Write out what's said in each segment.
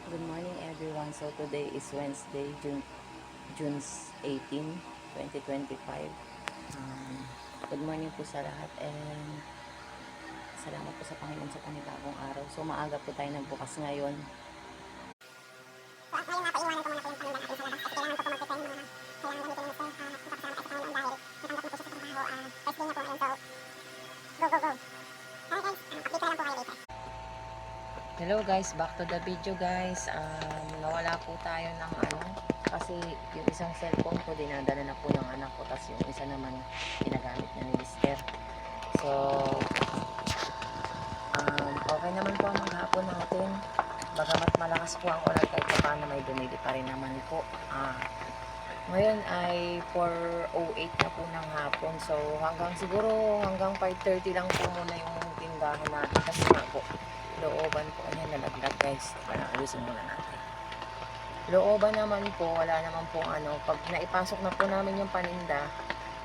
Good morning everyone. So today is Wednesday, June 18, 2025. Good morning po sa lahat and salamat po sa Panginoon sa panibagong araw. So maaga po tayo nagbukas ngayon. Hello guys, back to the video guys. Nawala po tayo ng kasi yung isang cellphone ko dinadala na po ng anak ko, tapos yung isa naman ginagamit na ni Mister. So okay naman po ang maghapon natin, bagamat malakas po ang ulan, kahit pa paano may bumili pa rin naman po. Ngayon ay 4:08 na po ng hapon, so siguro hanggang 5:30 lang po muna yung tindahan natin kasi nga po looban po. Ayan, nalaglag guys. Ayusin muna natin. Looban naman po, wala naman po pag naipasok na po namin yung paninda,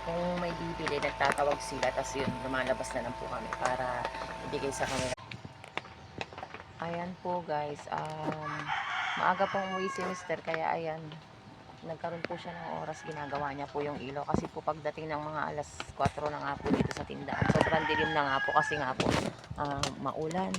kung may bibili, nagtatawag sila, tapos yun, lumalabas na lang po kami para ibigay sa kanila. Ayan po guys, maaga pong umuwi si Mister, kaya ayan, nagkaroon po siya ng oras, ginagawa niya po yung ilaw, kasi po pagdating ng mga alas 4 na nga po dito sa tindahan, sobrang dilim na nga po, kasi nga po maulan.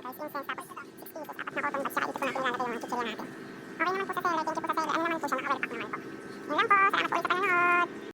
Yung sense, tapos 60 pesos, apat na cotton bag, saka dito po natin ilalagay yung mga chichirya natin. Okay naman po sa seller, thank you po sa seller. Ano naman po siya, naka-well pack naman po. Yun lang po, salamat po ulit sa panonood.